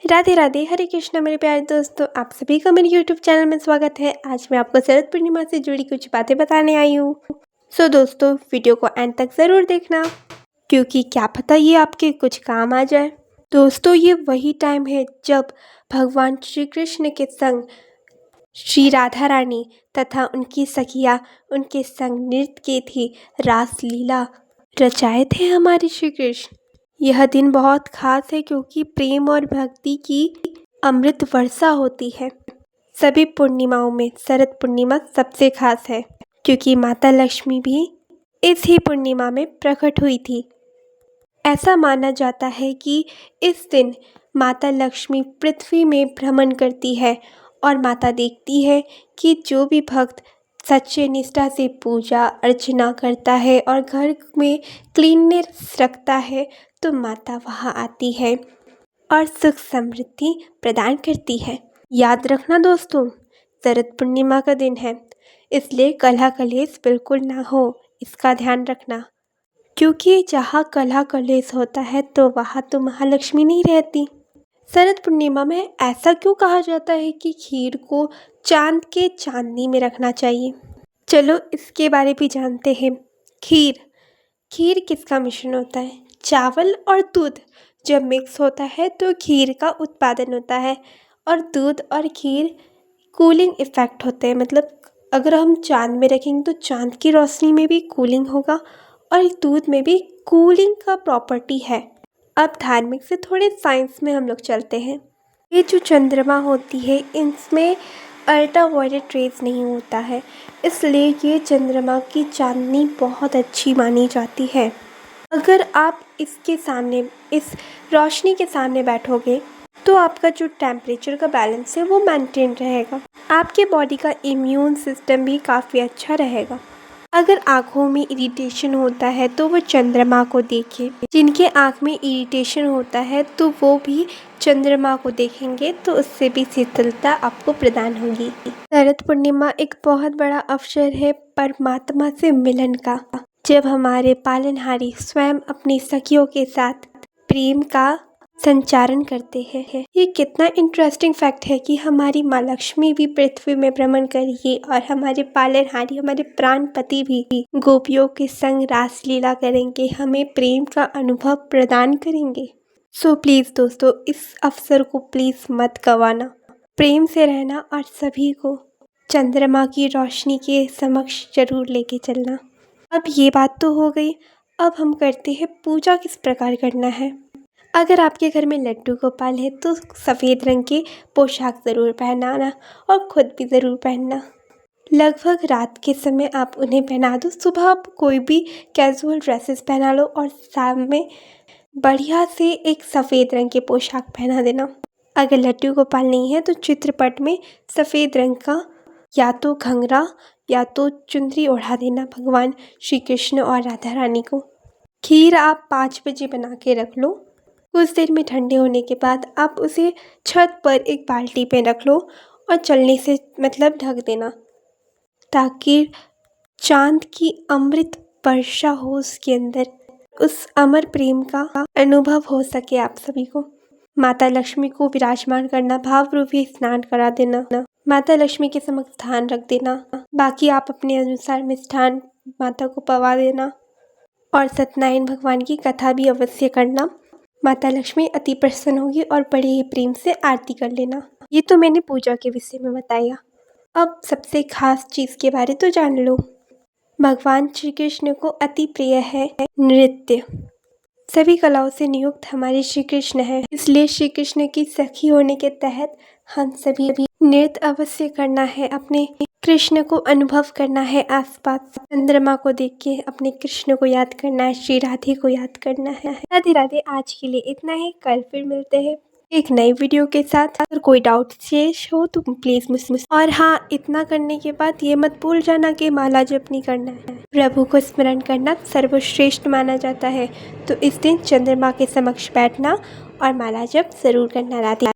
राधे राधे, हरे कृष्णा मेरे प्यारे दोस्तों। आप सभी का मेरे यूट्यूब चैनल में स्वागत है। आज मैं आपको शरद पूर्णिमा से जुड़ी कुछ बातें बताने आई हूँ। दोस्तों, वीडियो को एंड तक ज़रूर देखना, क्योंकि क्या पता ये आपके कुछ काम आ जाए। दोस्तों, ये वही टाइम है जब भगवान श्री कृष्ण के संग श्री राधा रानी तथा उनकी सखिया उनके संग नृत्य की थी, रासलीला रचाए थे हमारे श्री कृष्ण। यह दिन बहुत खास है क्योंकि प्रेम और भक्ति की अमृत वर्षा होती है। सभी पूर्णिमाओं में शरद पूर्णिमा सबसे खास है, क्योंकि माता लक्ष्मी भी इस ही पूर्णिमा में प्रकट हुई थी। ऐसा माना जाता है कि इस दिन माता लक्ष्मी पृथ्वी में भ्रमण करती है और माता देखती है कि जो भी भक्त सच्चे निष्ठा से पूजा अर्चना करता है और घर में क्लीननेस रखता है, तो माता वहाँ आती है और सुख समृद्धि प्रदान करती है। याद रखना दोस्तों, शरद पूर्णिमा का दिन है, इसलिए कलह कलेश बिल्कुल ना हो, इसका ध्यान रखना। क्योंकि जहाँ कलह कलेश होता है तो वहाँ तो महालक्ष्मी नहीं रहती। शरद पूर्णिमा में ऐसा क्यों कहा जाता है कि खीर को चांद के चांदनी में रखना चाहिए? चलो इसके बारे भी जानते हैं। खीर किसका मिश्रण होता है? चावल और दूध जब मिक्स होता है तो खीर का उत्पादन होता है। और दूध और खीर कूलिंग इफ़ेक्ट होते हैं, मतलब अगर हम चांद में रखेंगे तो चांद की रोशनी में भी कूलिंग होगा और दूध में भी कूलिंग का प्रॉपर्टी है। अब धार्मिक से थोड़े साइंस में हम लोग चलते हैं। ये जो चंद्रमा होती है, इनमें अल्ट्रावायलेट रेज नहीं होता है, इसलिए ये चंद्रमा की चांदनी बहुत अच्छी मानी जाती है। अगर आप इसके सामने, इस रोशनी के सामने बैठोगे तो आपका जो टेम्परेचर का बैलेंस है वो मेंटेन रहेगा। आपके बॉडी का इम्यून सिस्टम भी काफ़ी अच्छा रहेगा। अगर आँखों में इरिटेशन होता है तो वो चंद्रमा को देखें। जिनके आँख में इरिटेशन होता है तो वो भी चंद्रमा को देखेंगे, तो उससे भी शीतलता आपको प्रदान होगी। शरद पूर्णिमा एक बहुत बड़ा अवसर है परमात्मा से मिलन का, जब हमारे पालनहारी स्वयं अपनी सखियों के साथ प्रेम का संचारण करते हैं। ये कितना इंटरेस्टिंग फैक्ट है कि हमारी माँ लक्ष्मी भी पृथ्वी में भ्रमण करेगी और हमारे पालनहारी, हमारे प्राण पति भी गोपियों के संग रासलीला करेंगे, हमें प्रेम का अनुभव प्रदान करेंगे। प्लीज़ दोस्तों, इस अवसर को प्लीज़ मत गंवाना। प्रेम से रहना और सभी को चंद्रमा की रोशनी के समक्ष जरूर लेके चलना। अब ये बात तो हो गई, अब हम करते हैं पूजा किस प्रकार करना है। अगर आपके घर में लड्डू गोपाल है तो सफ़ेद रंग के पोशाक ज़रूर पहनाना और ख़ुद भी ज़रूर पहनना। लगभग रात के समय आप उन्हें पहना दो, सुबह आप कोई भी कैजुअल ड्रेसेस पहना लो और शाम में बढ़िया से एक सफ़ेद रंग के पोशाक पहना देना। अगर लड्डू गोपाल नहीं है तो चित्रपट में सफ़ेद रंग का या तो घंघरा या तो चुंदरी ओढ़ा देना भगवान श्री कृष्ण और राधा रानी को। खीर आप 5 बजे बना के रख लो। कुछ देर में ठंडे होने के बाद आप उसे छत पर एक बाल्टी पे रख लो और चलने से मतलब ढक देना, ताकि चांद की अमृत वर्षा हो उसके अंदर, उस अमर प्रेम का अनुभव हो सके आप सभी को। माता लक्ष्मी को विराजमान करना, भाव रूपी स्नान करा देना, माता लक्ष्मी के समक्ष स्थान रख देना। बाकी आप अपने अनुसार मिष्ठान माता को पवा देना और सत्यनारायण भगवान की कथा भी अवश्य करना। माता लक्ष्मी अति प्रसन्न होगी और बड़े ही प्रेम से आरती कर लेना। ये तो मैंने पूजा के विषय में बताया। अब सबसे खास चीज़ के बारे तो जान लो। भगवान श्री कृष्ण को अति प्रिय है नृत्य। सभी कलाओं से नियुक्त हमारे श्री कृष्ण हैं, इसलिए श्री कृष्ण की सखी होने के तहत हम सभी नृत्य अवश्य करना है। अपने कृष्ण को अनुभव करना है, आसपास चंद्रमा को देख के अपने कृष्ण को याद करना है, श्री राधे को याद करना है। राधे राधे। आज के लिए इतना ही, कल फिर मिलते हैं एक नई वीडियो के साथ। अगर कोई डाउट शेष हो तो प्लीज़ मुझसे, और हाँ, इतना करने के बाद ये मत भूल जाना कि माला जप नहीं करना है। प्रभु को स्मरण करना सर्वश्रेष्ठ माना जाता है, तो इस दिन चंद्रमा के समक्ष बैठना और माला जप जरूर करना। राधे।